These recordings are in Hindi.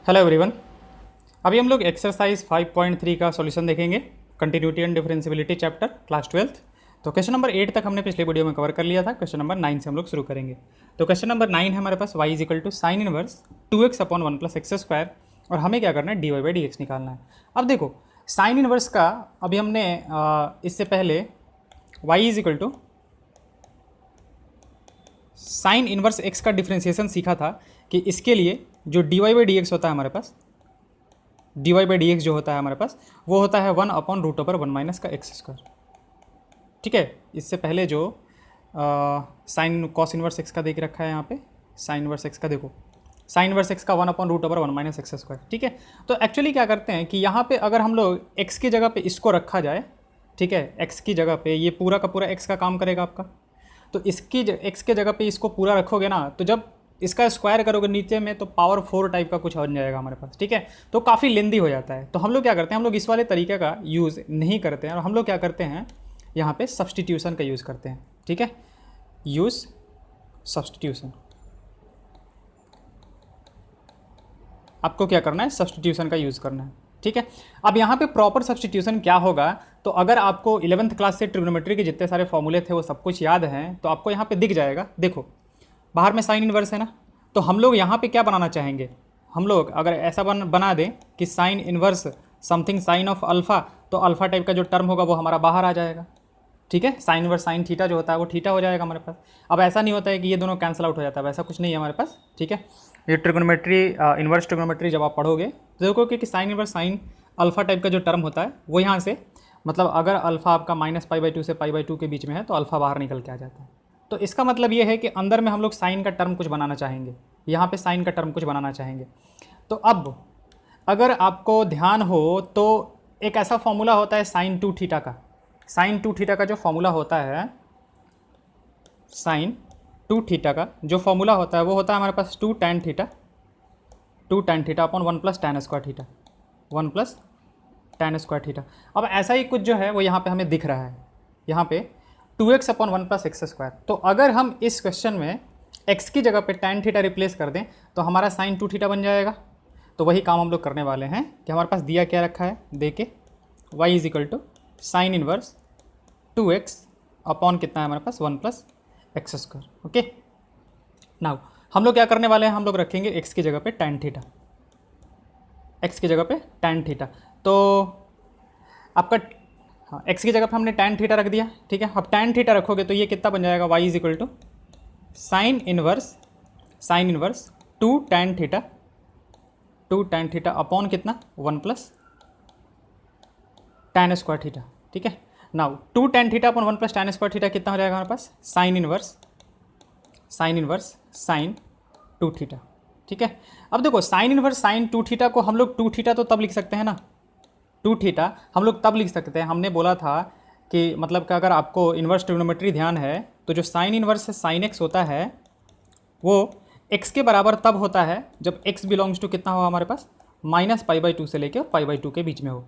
Hello everyone. अभी हम लोग एक्सरसाइज 5.3 का सॉल्यूशन देखेंगे, continuity and differentiability chapter class 12। तो क्वेश्चन नंबर 8 तक हमने पिछले वीडियो में कवर कर लिया था। क्वेश्चन नंबर 9 से हम लोग शुरू करेंगे। तो क्वेश्चन नंबर 9 है हमारे पास y equal to sine inverse 2x upon 1 plus x square, और हमें क्या करना है, d Y by D x निकालना है। अब देखो साइन इनवर्स का अभी हमने इससे पहले y equal to sine inverse x का डिफ्रेंसिएशन सीखा था कि इसके लिए जो D Y by D X होता है हमारे पास, D Y by D X जो होता है हमारे पास वो होता है 1 अपॉन रूट ओवर 1 माइनस का एक्स स्क्वायर। ठीक है, इससे पहले जो साइन कॉस इनवर्स एक्स का देख रखा है यहाँ पे, साइन इनवर्स एक्स का देखो, साइन इनवर्स एक्स का 1 upon root over 1 minus x square. ठीक है, तो एक्चुअली क्या करते हैं कि यहाँ पे अगर हम लोग एक्स की जगह पे इसको रखा जाए, ठीक है, एक्स की जगह पे ये पूरा का पूरा एक्स का काम करेगा आपका, तो इसकी एक्स के जगह पे इसको पूरा रखोगे ना, तो जब इसका स्क्वायर करोगे नीचे में तो पावर 4 टाइप का कुछ बन जाएगा हमारे पास। ठीक है, तो काफ़ी लेंदी हो जाता है। तो हम लोग क्या करते हैं, हम लोग इस वाले तरीके का यूज़ नहीं करते हैं, और हम लोग क्या करते हैं यहाँ पे सब्सटीट्यूशन का यूज़ करते हैं। ठीक है, यूज़ सब्सटीट्यूशन। आपको क्या करना है, सब्सटीट्यूशन का यूज़ करना है। ठीक है, अब यहाँ पे प्रॉपर सब्सटीट्यूशन क्या होगा, तो अगर आपको 11th क्लास से ट्रिग्नोमेट्री के जितने सारे फॉर्मूले थे वो सब कुछ याद हैं, तो आपको यहाँ पे दिख जाएगा। देखो बाहर में साइन इनवर्स है ना, तो हम लोग यहाँ पे क्या बनाना चाहेंगे, हम लोग अगर ऐसा बना दें कि sine inverse something sine of alpha, तो अल्फ़ा टाइप का जो टर्म होगा वो हमारा बाहर आ जाएगा। ठीक है, साइन इनवर्स साइन थीटा जो होता है वो थीटा हो जाएगा हमारे पास। अब ऐसा नहीं होता है कि ये दोनों कैंसिल आउट हो जाता है, वैसा कुछ नहीं है हमारे पास। ठीक है, ये ट्रिग्नोमेट्री इनवर्स ट्रिग्नोमेट्री जब आप पढ़ोगे तो देखोगे कि sine inverse sine alpha type का जो टर्म होता है वो यहाँ से, मतलब अगर अल्फ़ा आपका -π/2 से π/2 के बीच में है तो अल्फ़ा बाहर निकल के आ जाता है। तो इसका मतलब ये है कि अंदर में हम लोग साइन का टर्म कुछ बनाना चाहेंगे, यहाँ पे साइन का टर्म कुछ बनाना चाहेंगे। तो अब अगर आपको ध्यान हो तो एक ऐसा फॉर्मूला होता है साइन 2 थीटा का, साइन 2 थीटा का जो फॉर्मूला होता है, साइन 2 थीटा का जो फॉर्मूला होता है वो होता है हमारे पास 2 tan theta upon 1 plus tan square theta, 1 plus tan square theta. अब ऐसा ही कुछ जो है वो यहाँ पे हमें दिख रहा है, यहाँ पे 2x upon 1 plus x square. तो अगर हम इस क्वेश्चन में x की जगह पे tan थीटा रिप्लेस कर दें तो हमारा साइन 2 थीटा बन जाएगा। तो वही काम हम लोग करने वाले हैं कि हमारे पास दिया क्या रखा है, दे के y is equal to sine inverse 2x upon कितना है हमारे पास 1 plus x square. Okay, now हम लोग क्या करने वाले हैं, हम लोग रखेंगे x की जगह पे tan थीटा, x की जगह पे tan थीटा। तो आपका हाँ, x की जगह पे हमने tan थीटा रख दिया। ठीक है, अब tan थीटा रखोगे तो ये कितना बन जाएगा, y is equal to sine inverse 2 tan theta upon कितना 1 प्लस tan स्क्वायर थीटा। ठीक है, now 2 tan theta upon 1 plus tan square theta कितना हो जाएगा हमारे पास, साइन इनवर्स साइन 2 थीटा। ठीक है, अब देखो साइन इनवर्स साइन 2 थीटा को हम लोग 2 थीटा तो तब लिख सकते हैं ना, 2 थीटा हम लोग तब लिख सकते हैं, हमने बोला था कि मतलब कि अगर आपको इन्वर्स ट्रिग्नोमेट्री ध्यान है तो जो साइन इनवर्स साइन एक्स होता है वो एक्स के बराबर तब होता है जब एक्स बिलोंग्स टू कितना हो हमारे पास, -π/2 से लेकर π/2 के बीच में हो।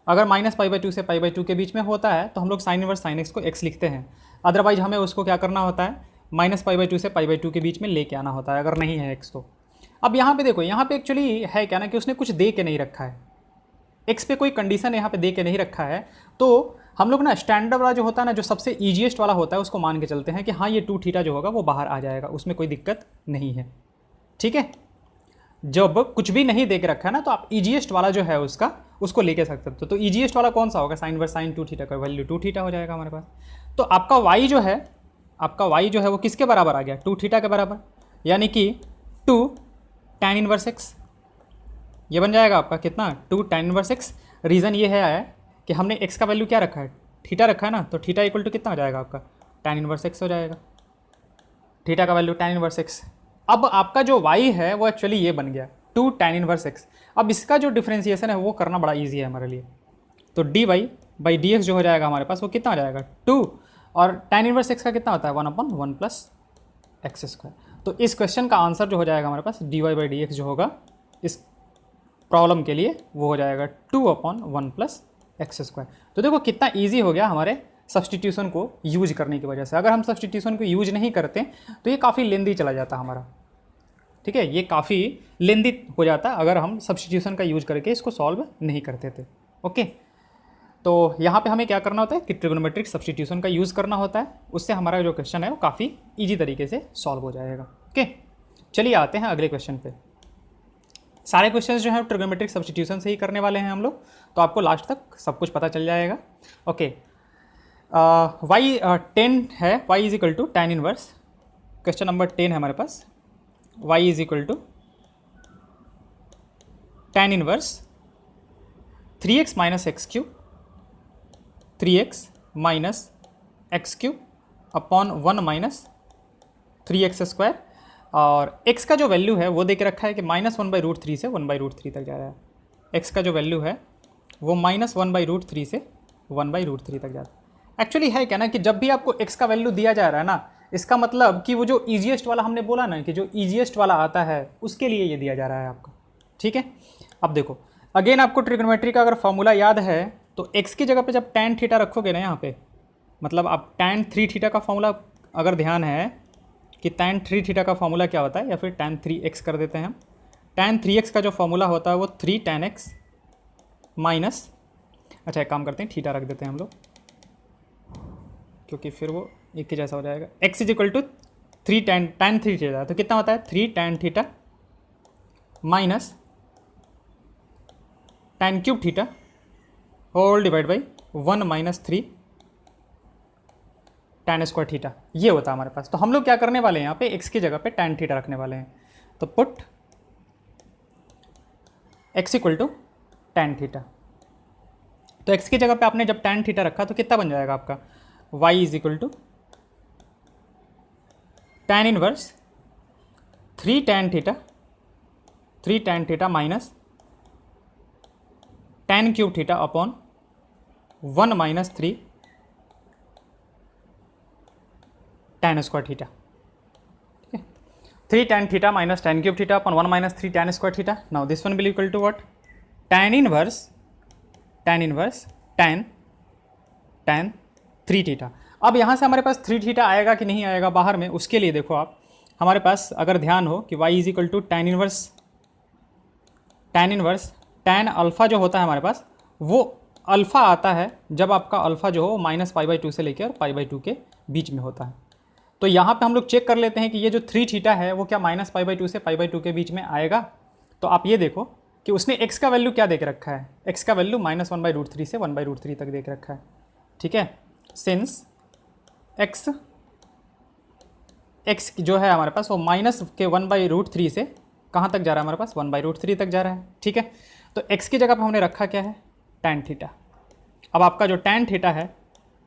अगर -π/2 से π/2 के बीच में होता है तो हम लोग साइन इनवर्स साइन एक्स को एक्स लिखते हैं, अदरवाइज हमें उसको क्या करना होता है, -π/2 से π/2 के बीच में लेके आना होता है अगर नहीं है एक्स तो। अब यहाँ पे देखो, यहाँ पे एक्चुअली है क्या ना कि उसने कुछ दे के नहीं रखा है, एक्स पे कोई कंडीशन यहाँ पे दे के नहीं रखा है, तो हम लोग ना स्टैंडर्ड वाला जो होता है ना, जो सबसे ईजीएस्ट वाला होता है उसको मान के चलते हैं कि हाँ ये 2 थीटा जो होगा वो बाहर आ जाएगा, उसमें कोई दिक्कत नहीं है। ठीक है, जब कुछ भी नहीं दे के रखा है ना तो आप ईजीएस्ट वाला जो है उसको लेके सकते हो। तो ईजीएस्ट वाला कौन सा होगा, साइन वर्स साइन 2 थीटा का वैल्यू 2 थीटा हो जाएगा हमारे पास। तो आपका y जो है वो किसके बराबर आ गया, 2 थीटा के बराबर, यानी कि 2 tan इनवर्स एक्स, ये बन जाएगा आपका कितना, 2 tan इनवर्स एक्स। रीज़न ये है कि हमने x का वैल्यू क्या रखा है, थीटा रखा है ना, तो थीटा इक्वल टू कितना हो जाएगा आपका, tan इनवर्स एक्स हो जाएगा, थीटा का वैल्यू tan इनवर्स एक्स। अब आपका जो y है वो एक्चुअली ये बन गया 2 tan इनवर्स एक्स। अब इसका जो डिफ्रेंसिएशन है वो करना बड़ा ईजी है हमारे लिए, तो dy/dx जो हो जाएगा हमारे पास वो कितना हो जाएगा 2, और tan इनवर्स एक्स का कितना होता है 1 अपॉन 1 प्लस एक्स स्क्वायर। तो इस क्वेश्चन का आंसर जो हो जाएगा हमारे पास dy/dx जो होगा इस प्रॉब्लम के लिए वो हो जाएगा 2 अपॉन 1 प्लस एक्स स्क्वायर। तो देखो कितना ईजी हो गया हमारे सब्सटीट्यूशन को यूज करने की वजह से। अगर हम सब्सटीट्यूशन को यूज नहीं करते तो ये काफ़ी लेंदी चला जाता हमारा। ठीक है, ये काफ़ी लेंदी हो जाता अगर हम सब्स्टिट्यूशन का यूज करके इसको सॉल्व नहीं करते थे। ओके, तो यहाँ पे हमें क्या करना होता है कि ट्रिग्नोमेट्रिक सब्स्टिट्यूशन का यूज़ करना होता है, उससे हमारा जो क्वेश्चन है वो काफ़ी ईजी तरीके से सॉल्व हो जाएगा। ओके, चलिए आते हैं अगले क्वेश्चन पे। सारे क्वेश्चंस जो हैं ट्रिग्नोमेट्रिक सब्स्टिट्यूशन से ही करने वाले हैं हम लोग, तो आपको लास्ट तक सब कुछ पता चल जाएगा। ओके, वाई 10 है, Y is equal to tan inverse, question number 10 है हमारे पास, Y is equal to tan inverse 3x minus x cube, 3x minus x cube upon 1 minus 3x square, और x का जो वैल्यू है वो दे के रखा है कि -1/√3 से 1/√3 तक जा रहा है। x का जो वैल्यू है वो -1/√3 से 1/√3 तक जाता है। एक्चुअली है क्या ना कि जब भी आपको x का वैल्यू दिया जा रहा है ना, इसका मतलब कि वो जो ईजीएस्ट वाला हमने बोला ना कि जो ईजीएस्ट वाला आता है उसके लिए ये दिया जा रहा है आपका। ठीक है, अब देखो अगेन आपको ट्रिग्नोमेट्री का अगर फॉर्मूला याद है तो x की जगह पे जब tan थीटा रखोगे ना यहाँ पे, मतलब आप tan 3 थीटा का फॉर्मूला अगर ध्यान है कि tan 3 थीटा का फॉर्मूला क्या होता है, या फिर tan 3x कर देते हैं हम। tan 3x का जो फॉर्मूला होता है वो 3 tan x माइनस, अच्छा एक काम करते हैं थीटा रख देते हैं हम लोग, क्योंकि फिर वो एक ही जैसा हो जाएगा। x is equal to 3 tan 3 theta, तो कितना होता है 3 tan theta minus tan cube theta whole divide by 1 minus 3 tan square theta, ये होता है हमारे पास। तो हम लोग क्या करने वाले हैं यहाँ पे x की जगह पे tan थीटा रखने वाले हैं, तो put x equal to tan theta. तो x की जगह पे आपने जब tan थीटा रखा तो कितना बन जाएगा आपका, y is equal to tan inverse 3 tan theta minus tan cube theta upon 1 minus 3 tan square theta. ठीक है, 3 tan theta minus tan cube theta upon 1 minus 3 tan square theta. Now this one will equal to what, tan inverse tan 3 theta. अब यहाँ से हमारे पास 3 थीटा आएगा कि नहीं आएगा बाहर में, उसके लिए देखो आप, हमारे पास अगर ध्यान हो कि y is equal to tan inverse tan alpha जो होता है हमारे पास, वो अल्फ़ा आता है जब आपका अल्फ़ा जो हो -π/2 से लेकर और π/2 के बीच में होता है। तो यहाँ पे हम लोग चेक कर लेते हैं कि ये जो 3 थीटा है वो क्या -π/2 से π/2 के बीच में आएगा। तो आप ये देखो कि उसने x का वैल्यू क्या दे के रखा है, x का वैल्यू -1/√3 से 1/√3 तक दे के रखा है। ठीक है, सिंस x जो है हमारे पास वो माइनस के 1/√3 से कहाँ तक जा रहा है हमारे पास, 1/√3 तक जा रहा है। ठीक है, तो x की जगह पर हमने रखा क्या है, tan थीटा। अब आपका जो tan थीटा है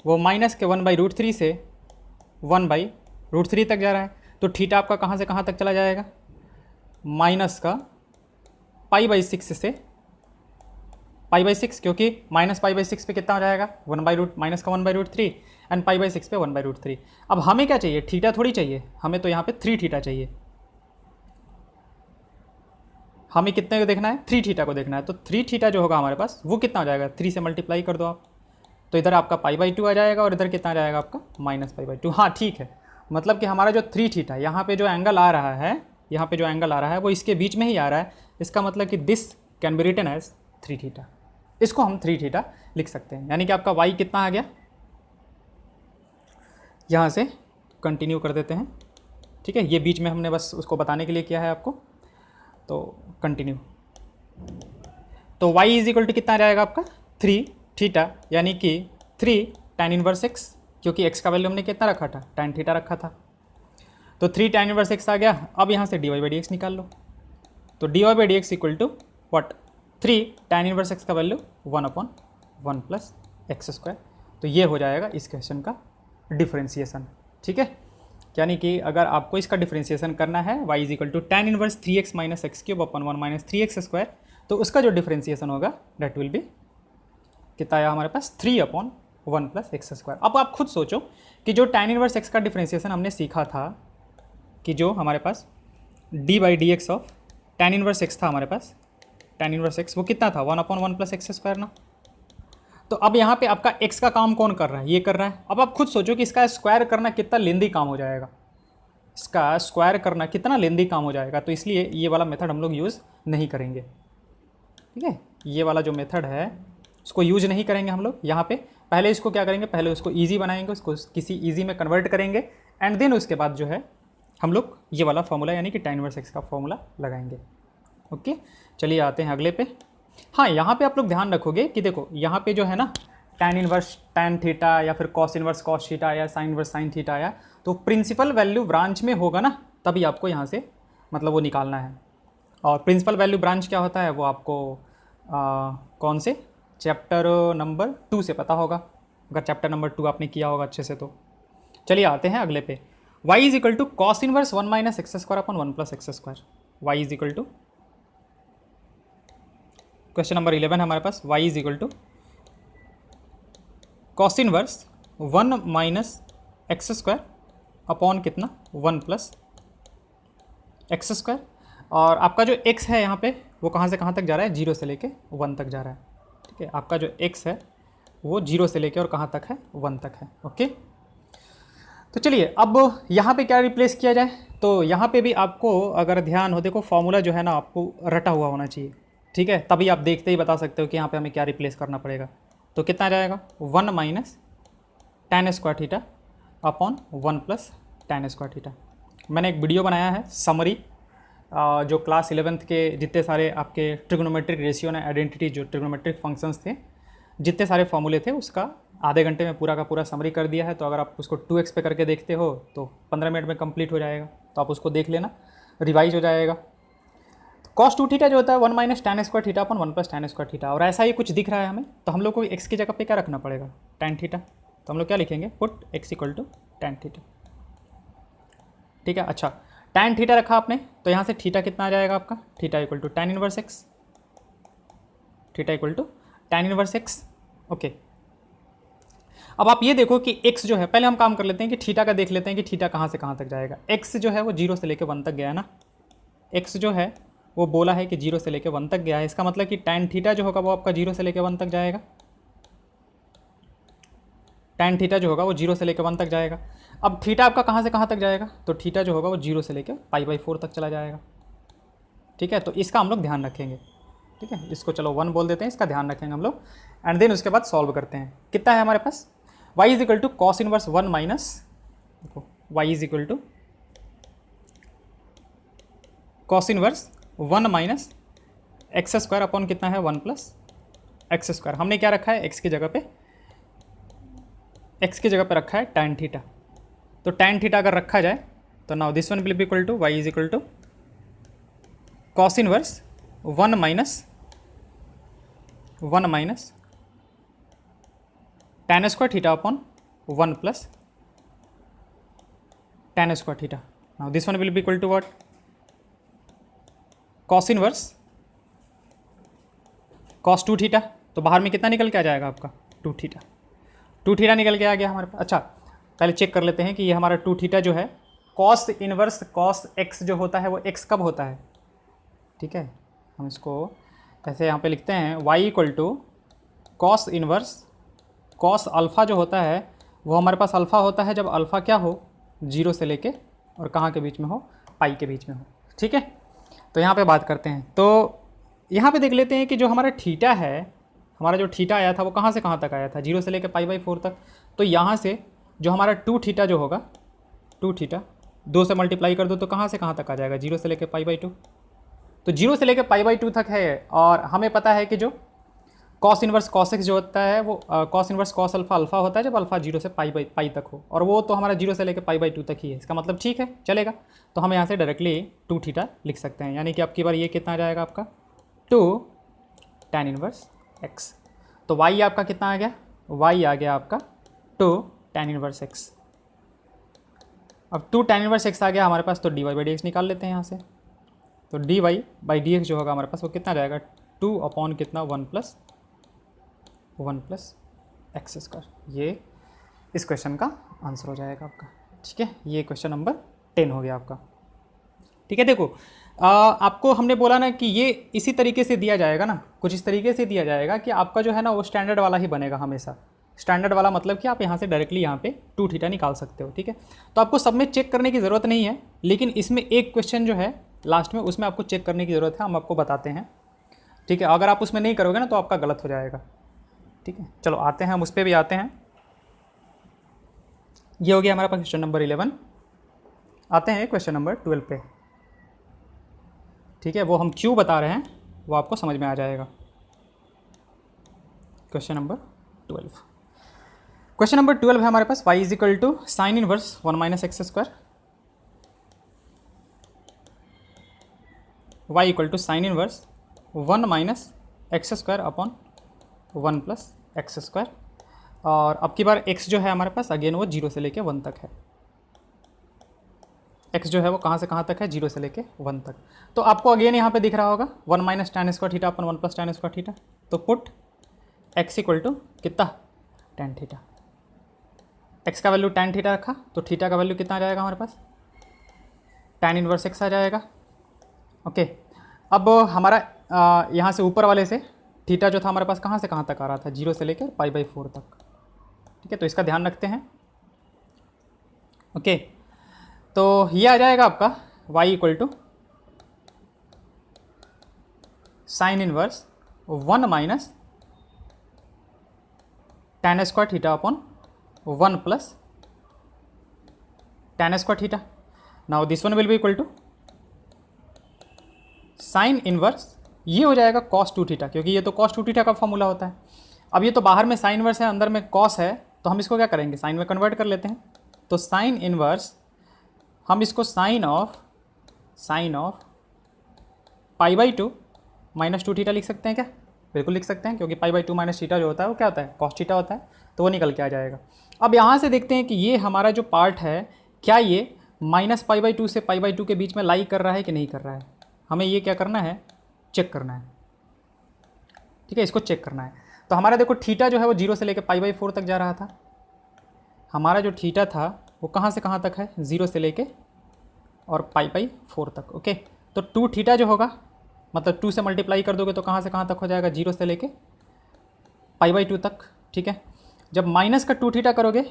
वो माइनस के 1/√3 से 1/√3 तक जा रहा है, तो थीटा आपका कहाँ से कहाँ तक चला जाएगा, माइनस का π/6 से π/6, क्योंकि -π/6 पे कितना हो जाएगा, माइनस का 1/√3 एंड π/6 पे 1/√3। अब हमें क्या चाहिए, थीटा थोड़ी चाहिए, हमें तो यहाँ पे 3 थीटा चाहिए। हमें कितने को देखना है, 3 थीटा को देखना है। तो 3 थीटा जो होगा हमारे पास वो कितना हो जाएगा, 3 से मल्टीप्लाई कर दो आप, तो इधर आपका π/2 आ जाएगा और इधर कितना आ जाएगा आपका -π/2। हाँ ठीक है, मतलब कि हमारा जो 3 थीटा यहाँ पे जो एंगल आ रहा है, यहाँ पे जो एंगल आ रहा है वो इसके बीच में ही आ रहा है। इसका मतलब कि this can be written as 3 theta, इसको हम 3 थीटा लिख सकते हैं। यानी कि आपका y कितना आ गया, यहाँ से कंटिन्यू कर देते हैं। ठीक है, ये बीच में हमने बस उसको बताने के लिए किया है आपको, तो कंटिन्यू। तो y इज इक्वल टू कितना आ जाएगा आपका 3 थीटा, यानी कि 3 tan इनवर्स x, क्योंकि x का वैल्यू हमने कितना रखा था, tan थीटा रखा था, तो 3 tan इनवर्स x आ गया। अब यहाँ से dy/dx निकाल लो, तो dy/dx equal to what, 3 tan inverse x का वैल्यू 1/1 प्लस एक्स स्क्वायर। तो ये हो जाएगा इस क्वेश्चन का डिफरेंशिएशन। ठीक है, यानी कि अगर आपको इसका डिफरेंशिएशन करना है y is equal to tan inverse 3x minus x cube upon 1 minus 3x square, तो उसका जो डिफरेंशिएशन होगा दैट विल बी कितना आया हमारे पास, 3/1 प्लस एक्स स्क्वायर। अब आप खुद सोचो कि जो tan इनवर्स x का डिफरेंशिएशन हमने सीखा था, कि जो हमारे पास d/dx of tan inverse x था हमारे पास, tan इनवर्स x वो कितना था, 1/1 प्लस एक्स स्क्वायर ना। तो अब यहाँ पे आपका x का काम कौन कर रहा है, ये कर रहा है। अब आप खुद सोचो कि इसका स्क्वायर करना कितना लेंदी काम हो जाएगा। इसका स्क्वायर करना कितना लेंदी काम हो जाएगा, तो इसलिए ये वाला मेथड हम लोग यूज़ नहीं करेंगे। ठीक है, ये वाला जो मेथड है उसको यूज नहीं करेंगे हम लोग यहाँ पे। पहले इसको क्या करेंगे, पहले उसको ईजी बनाएंगे, उसको किसी ईजी में कन्वर्ट करेंगे, एंड देन उसके बाद जो है हम लोग ये वाला फॉर्मूला यानी कि tan इनवर्स x का फॉर्मूला लगाएंगे। ओके, चलिए आते हैं अगले पे। हाँ, यहाँ पे आप लोग ध्यान रखोगे कि देखो यहाँ पे जो है ना tan इनवर्स tan थीटा या फिर cos इनवर्स cos थीटा या sin इनवर्स sin थीटा आया, तो प्रिंसिपल वैल्यू ब्रांच में होगा ना, तभी आपको यहाँ से मतलब वो निकालना है। और प्रिंसिपल वैल्यू ब्रांच क्या होता है वो आपको कौन से चैप्टर नंबर 2 से पता होगा, अगर चैप्टर नंबर 2 आपने किया होगा अच्छे से तो। चलिए आते हैं अगले पे। y is equal to cos inverse 1 minus x square upon 1 plus x square. Y is equal to, question number 11 है हमारे पास। y is equal to cos inverse 1 minus x square upon कितना 1 प्लस एक्स स्क्वायर। और आपका जो x है यहाँ पे वो कहाँ से कहाँ तक जा रहा है, 0 से लेके 1 तक जा रहा है। ठीक है, आपका जो x है वो 0 से लेके और कहाँ तक है, 1 तक है। ओके, तो चलिए अब यहाँ पे क्या रिप्लेस किया जाए, तो यहाँ पे भी आपको अगर ध्यान हो, देखो फॉर्मूला जो है ना आपको रटा हुआ होना चाहिए। ठीक है, तभी आप देखते ही बता सकते हो कि यहाँ पे हमें क्या रिप्लेस करना पड़ेगा। तो कितना आ जाएगा 1 minus tan square theta upon 1 plus tan square theta. मैंने एक वीडियो बनाया है समरी, जो क्लास 11th के जितने सारे आपके ट्रिग्नोमेट्रिक रेशियो ना आइडेंटिटी जो ट्रिग्नोमेट्रिक फंक्शंस थे, जितने सारे फॉर्मूले थे, उसका आधे घंटे में पूरा का पूरा समरी कर दिया है। तो अगर आप उसको 2x पे करके देखते हो तो 15 मिनट में कंप्लीट हो जाएगा, तो आप उसको देख लेना, रिवाइज हो जाएगा। cos 2 थीटा जो होता है 1 माइनस tan स्क्वायर थीटा अपन 1 प्लस tan स्क्वायर थीटा, और ऐसा ही कुछ दिख रहा है हमें, तो हम लोग को x की जगह पे क्या रखना पड़ेगा, tan थीटा। तो हम लोग क्या लिखेंगे, put x equal to tan theta. ठीक है, अच्छा tan थीटा रखा आपने, तो यहाँ से थीटा कितना आ जाएगा आपका, theta equal to tan inverse x, theta equal to tan inverse x। Okay, अब आप ये देखो कि x जो है, पहले हम काम कर लेते हैं कि थीटा का देख लेते हैं कि थीटा कहाँ से कहाँ तक जाएगा। x जो है वो 0 से लेकर 1 तक गया है ना, x जो है वो बोला है कि 0 से लेकर 1 तक गया है, इसका मतलब कि tan थीटा जो होगा वो आपका 0 से लेकर 1 तक जाएगा। tan थीटा जो होगा वो 0 से लेकर 1 तक जाएगा। अब थीटा आपका कहाँ से कहाँ तक जाएगा, तो थीटा जो होगा वो 0 से लेकर π/4 तक चला जाएगा। ठीक है, तो इसका हम लोग ध्यान रखेंगे। ठीक है, इसको चलो 1 बोल देते हैं, इसका ध्यान रखेंगे हम लोग, एंड देन उसके बाद सॉल्व करते हैं। कितना है हमारे पास, y is equal to cos inverse 1 minus, देखो y is equal to cos inverse 1 minus x square upon कितना है 1 प्लस एक्स स्क्वायर। हमने क्या रखा है, x की जगह पे रखा है tan थीटा। तो tan थीटा अगर रखा जाए तो now this one will be equal to y is equal to cos inverse 1 minus tan square theta upon 1 plus tan square theta. Now this one will be equal to what, cos inverse cos 2 theta. तो बाहर में कितना निकल के आ जाएगा आपका 2 थीटा, 2 थीटा निकल के आ गया हमारे पास। अच्छा, पहले चेक कर लेते हैं कि ये हमारा 2 थीटा जो है कॉस इनवर्स कॉस एक्स जो होता है वो एक्स कब होता है। ठीक है, हम इसको ऐसे यहाँ पे लिखते हैं, y equal to cos inverse cos alpha जो होता है वो हमारे पास अल्फ़ा होता है जब अल्फ़ा क्या हो, 0 से लेके और कहाँ के बीच में हो, पाई के बीच में हो। ठीक है, तो यहाँ पे बात करते हैं। तो यहाँ पे देख लेते हैं कि जो हमारा थीटा है, हमारा जो थीटा आया था वो कहाँ से कहाँ तक आया था, 0 से लेके π/4 तक। तो यहाँ से जो हमारा 2 थीटा जो होगा, 2 थीटा 2 से मल्टीप्लाई कर दो तो कहाँ से कहाँ तक आ जाएगा, 0 से लेके π/2। तो 0 से लेके π/2 तक है, और हमें पता है कि जो कॉस इनवर्स कॉस एक्स जो होता है वो कॉस इनवर्स कॉस अल्फ़ा होता है जब अल्फ़ा 0 से पाई तक हो, और वो तो हमारा 0 से लेकर π/2 तक ही है। इसका मतलब ठीक है, चलेगा। तो हम यहाँ से डायरेक्टली 2 थीटा लिख सकते हैं, यानी कि आपकी बार ये कितना आ जाएगा आपका 2 tan इनवर्स x। तो y आपका कितना आ गया, y आ गया आपका 2 tan इनवर्स x। अब 2 tan इनवर्स x आ गया हमारे पास, तो dy/dx निकाल लेते हैं यहाँ से। तो dy/dx जो होगा हमारे पास वो कितना जाएगा, 2 अपॉन कितना 1 प्लस एक्स स्क्वायर। ये इस क्वेश्चन का आंसर हो जाएगा आपका। ठीक है, ये क्वेश्चन नंबर 10 हो गया आपका। ठीक है, देखो आपको हमने बोला ना कि ये इसी तरीके से दिया जाएगा ना, कुछ इस तरीके से दिया जाएगा कि आपका जो है ना वो स्टैंडर्ड वाला ही बनेगा हमेशा। स्टैंडर्ड वाला मतलब कि आप यहाँ से डायरेक्टली यहाँ पे 2 थीटा निकाल सकते हो, ठीक है। तो आपको सब में चेक करने की ज़रूरत नहीं है, लेकिन इसमें एक क्वेश्चन जो है लास्ट में उसमें आपको चेक करने की ज़रूरत है, हम आपको बताते हैं, ठीक है। अगर आप उसमें नहीं करोगे ना तो आपका गलत हो जाएगा, ठीक है। चलो आते हैं, हम उस पर भी आते हैं। ये हो गया हमारा पास क्वेश्चन नंबर 11। आते हैं क्वेश्चन नंबर 12 पे, ठीक है। वो हम क्यों बता रहे हैं वो आपको समझ में आ जाएगा। क्वेश्चन नंबर 12, क्वेश्चन नंबर 12 है हमारे पास y is equal to sine inverse 1 minus x square, y equal to sine inverse 1 minus x square upon 1 plus x square. और अब की बार x जो है हमारे पास अगेन वो 0 से लेके 1 तक है। x जो है वो कहाँ से कहाँ तक है, 0 से लेके 1 तक। तो आपको अगेन यहाँ पे दिख रहा होगा 1 माइनस tan स्क्वायर थीटा अपन 1 प्लस tan स्क्वायर थीटा। तो पुट x इक्वल टू कितना, tan थीटा। x का वैल्यू tan थीटा रखा तो थीटा का वैल्यू कितना आ जाएगा हमारे पास, tan इनवर्स x आ जाएगा। ओके, अब हमारा यहाँ से ऊपर वाले से थीटा जो था हमारे पास कहाँ से कहाँ तक आ रहा था, 0 से लेकर π/4 तक, ठीक है। तो इसका ध्यान रखते हैं। ओके, तो ये आ जाएगा आपका y equal to sine inverse 1 minus tan square theta upon 1 plus tan square theta. Now this one will be equal to sine inverse, ये हो जाएगा cos 2 थीटा, क्योंकि ये तो cos 2 थीटा का फॉर्मूला होता है। अब ये तो बाहर में साइन इनवर्स है, अंदर में cos है, तो हम इसको क्या करेंगे, साइन में कन्वर्ट कर लेते हैं। तो साइन इनवर्स हम इसको साइन ऑफ π/2 माइनस 2 थीटा लिख सकते हैं क्या, बिल्कुल लिख सकते हैं, क्योंकि π/2 माइनस थीटा जो होता है वो क्या होता है, cos थीटा होता है, तो वो निकल के आ जाएगा। अब यहाँ से देखते हैं कि ये हमारा जो पार्ट है क्या ये माइनस π/2 से π/2 के बीच में लाई कर रहा है कि नहीं कर रहा है, हमें ये क्या करना है, चेक करना है, ठीक है। इसको चेक करना है। तो हमारा देखो थीटा जो है वो 0 से लेकर π/4 तक जा रहा था। हमारा जो थीटा था वो कहाँ से कहाँ तक है, 0 से लेके और π/4 तक। ओके, तो 2 थीटा जो होगा मतलब 2 से मल्टीप्लाई कर दोगे तो कहाँ से कहाँ तक हो जाएगा, 0 से लेके π/2 तक, ठीक है। जब माइनस का 2 थीटा करोगे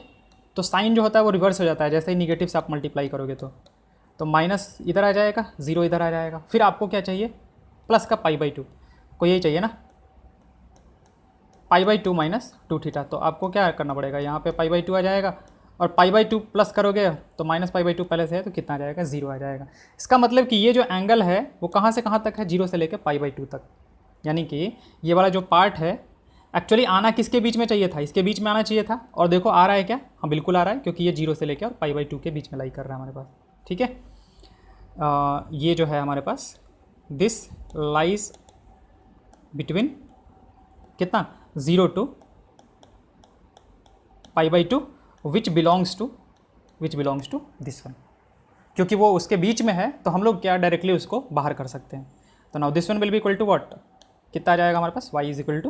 तो साइन जो होता है वो रिवर्स हो जाता है, जैसे ही निगेटिव से आप मल्टीप्लाई करोगे तो माइनस इधर आ जाएगा, 0 इधर आ जाएगा। फिर आपको क्या चाहिए, प्लस का π/2 को, यही चाहिए ना, π/2 माइनस 2 थीटा। तो आपको क्या करना पड़ेगा, यहाँ पे π/2 आ जाएगा और π/2 प्लस करोगे तो माइनस π/2 पहले से है तो कितना आ जाएगा, 0 आ जाएगा। इसका मतलब कि ये जो एंगल है वो कहाँ से कहाँ तक है, 0 से लेकर π/2 तक। यानी कि ये वाला जो पार्ट है एक्चुअली आना किसके बीच में चाहिए था, इसके बीच में आना चाहिए था। और देखो आ रहा है क्या, हाँ बिल्कुल आ रहा है, क्योंकि ये 0 से लेकर और π/2 के बीच में लाई कर रहा है हमारे पास, ठीक है। ये जो है हमारे पास दिस लाइज बिटवीन कितना, 0 to π/2 which belongs to this one, क्योंकि वो उसके बीच में है तो हम लोग क्या डायरेक्टली उसको बाहर कर सकते हैं। तो now this one will be equal to what, कितना आ जाएगा हमारे पास, y इज इक्वल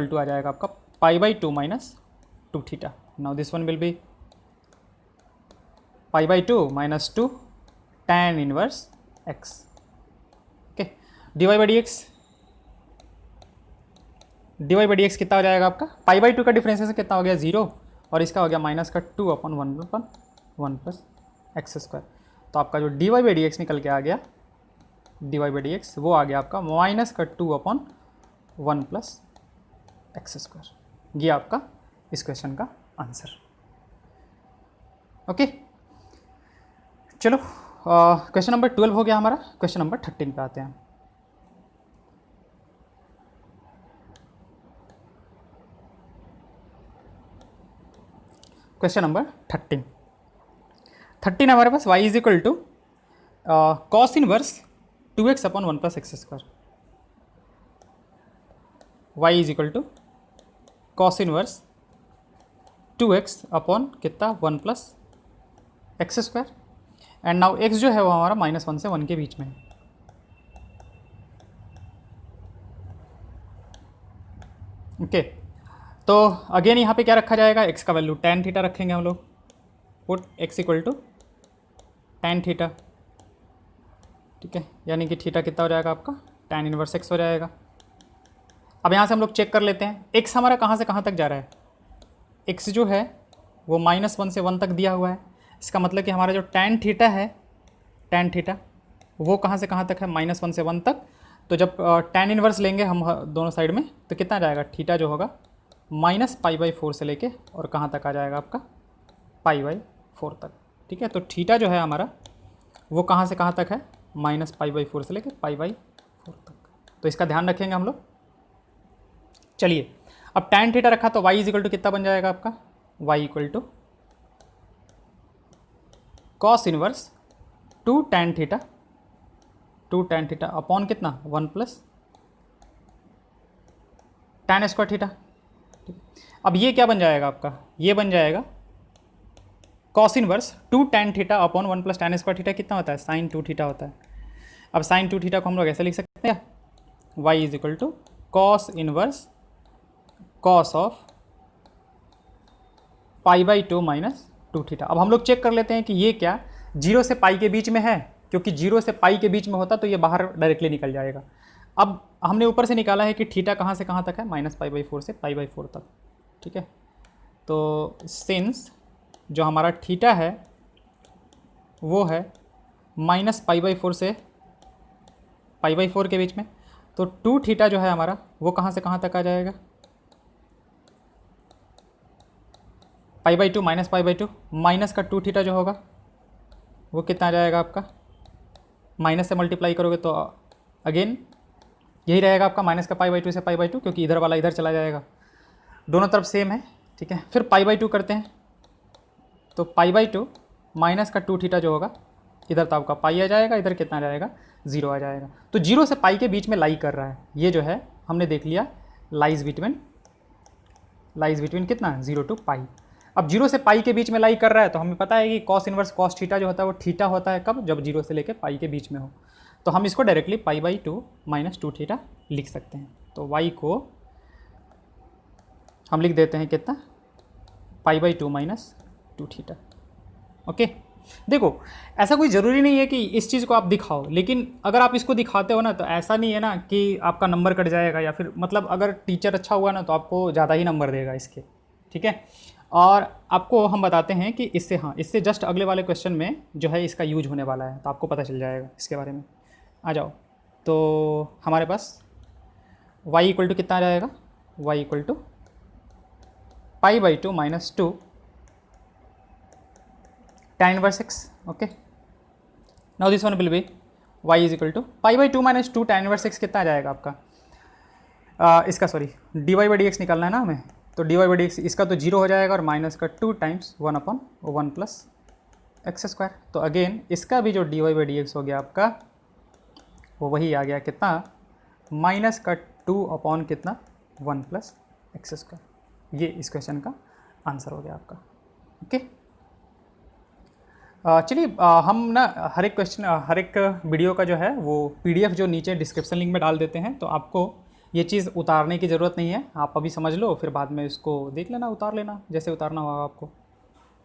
टू आ जाएगा आपका π/2 minus 2 theta. Now this one will be π/2 minus 2 tan inverse x। Okay, dy/dx कितना हो जाएगा आपका, π/2 का डिफरेंशिएशन कितना हो गया, 0, और इसका हो गया माइनस का 2 अपॉन 1 प्लस एक्स स्क्वायर। तो आपका जो dy/dx निकल के आ गया, dy/dx वो आ गया आपका माइनस का 2 अपॉन 1 प्लस एक्स स्क्वायर। ये आपका इस क्वेश्चन का आंसर। ओके, चलो क्वेश्चन नंबर 12 हो गया हमारा। क्वेश्चन नंबर 13 पे आते हैं। क्वेश्चन नंबर 13 हमारे पास y is equal to cos inverse 2x upon 1 plus x square. y is equal to cos inverse 2x upon कितना, 1 plus x square. And now x जो है वो हमारा -1 से 1 के बीच में है। ओके, तो अगेन यहाँ पे क्या रखा जाएगा, x का वैल्यू tan थीटा रखेंगे हम लोग। Put x equal to tan theta, ठीक है। यानी कि थीटा कितना हो जाएगा आपका, tan इनवर्स x हो जाएगा। अब यहाँ से हम लोग चेक कर लेते हैं x हमारा कहाँ से कहाँ तक जा रहा है। x जो है वो -1 से 1 तक दिया हुआ है। इसका मतलब कि हमारा जो tan थीटा है, tan थीटा वो कहाँ से कहाँ तक है, -1 से 1 तक। तो जब tan इनवर्स लेंगे हम दोनों साइड में तो कितना जाएगा, थीटा जो होगा -π/4 से लेके और कहाँ तक आ जाएगा आपका π/4 तक। ठीक है, तो थीटा जो है हमारा वो कहाँ से कहाँ तक है, -π/4 से लेके π/4 तक। तो इसका ध्यान रखेंगे हम लोग। चलिए अब tan थीटा रखा तो y इक्वल कितना बन जाएगा आपका, y equal to cos inverse 2 tan theta upon कितना 1 प्लस tan स्क्वायर थीटा। अब ये क्या बन जाएगा आपका, ये बन जाएगा cos inverse 2 tan theta upon 1 plus tan square theta कितना होता है, sin 2 थीटा होता है। अब sin 2 थीटा को हम लोग ऐसे लिख सकते हैं, y is equal to cos inverse cos of π/2 minus 2 theta. अब हम लोग चेक कर लेते हैं कि ये क्या 0 से पाई के बीच में है, क्योंकि 0 से पाई के बीच में होता तो ये बाहर डायरेक्टली निकल जाएगा। अब हमने ऊपर से निकाला है कि थीटा कहाँ से कहाँ तक है, -π/4 से π/4 तक। ठीक है, तो सिंस जो हमारा थीटा है वो है -π/4 से π/4 के बीच में, तो 2 थीटा जो है हमारा वो कहाँ से कहाँ तक आ जाएगा, π/2 माइनस π/2 माइनस का 2 थीटा जो होगा वो कितना आ जाएगा आपका, माइनस से मल्टीप्लाई करोगे तो अगेन यही रहेगा आपका माइनस का π/2 से π/2, क्योंकि इधर वाला इधर चला जाएगा, दोनों तरफ सेम है। ठीक है, फिर π/2 करते हैं तो π/2 माइनस का 2 थीटा जो होगा इधर तो आपका पाई आ जाएगा, इधर कितना आ जाएगा 0 आ जाएगा। तो 0 से पाई के बीच में लाई कर रहा है, ये जो है हमने देख लिया लाइज बिटवीन कितना 0 टू पाई। अब 0 से पाई के बीच में लाई कर रहा है तो हमें पता है कि कॉस इनवर्स कॉस थीटा जो होता है वो थीटा होता है कब, जब 0 से लेकर पाई के बीच में हो। तो हम इसको डायरेक्टली π/2 माइनस 2 थीटा लिख सकते हैं। तो y को हम लिख देते हैं कितना, π/2 माइनस 2 थीटा। ओके, देखो ऐसा कोई ज़रूरी नहीं है कि इस चीज़ को आप दिखाओ, लेकिन अगर आप इसको दिखाते हो ना तो ऐसा नहीं है ना कि आपका नंबर कट जाएगा, या फिर मतलब अगर टीचर अच्छा हुआ ना तो आपको ज़्यादा ही नंबर देगा इसके। ठीक है, और आपको हम बताते हैं कि इससे, हाँ इससे जस्ट अगले वाले क्वेश्चन में जो है इसका यूज होने वाला है, तो आपको पता चल जाएगा इसके बारे में। आ जाओ, तो हमारे पास y इक्वल टू कितना आ जाएगा, y equal to π/2 minus 2 tan inverse x। Okay, now this one will be y is equal to π/2 minus 2 tan inverse x कितना आ जाएगा आपका, इसका सॉरी dy/dx निकालना है ना हमें, तो dy/dx इसका तो 0 हो जाएगा और माइनस का 2 टाइम्स 1/1 प्लस एक्स स्क्वायर। तो अगेन इसका भी जो dy/dx हो गया आपका वो वही आ गया कितना, माइनस का 2 कितना 1 प्लस एक्स स्क्वायर। ये इस क्वेश्चन का आंसर हो गया आपका। ओके, चलिए हम ना हर एक क्वेश्चन, हर एक वीडियो का जो है वो PDF जो नीचे डिस्क्रिप्शन लिंक में डाल देते हैं, तो आपको ये चीज़ उतारने की ज़रूरत नहीं है, आप अभी समझ लो, फिर बाद में इसको देख लेना, उतार लेना जैसे उतारना होगा आपको।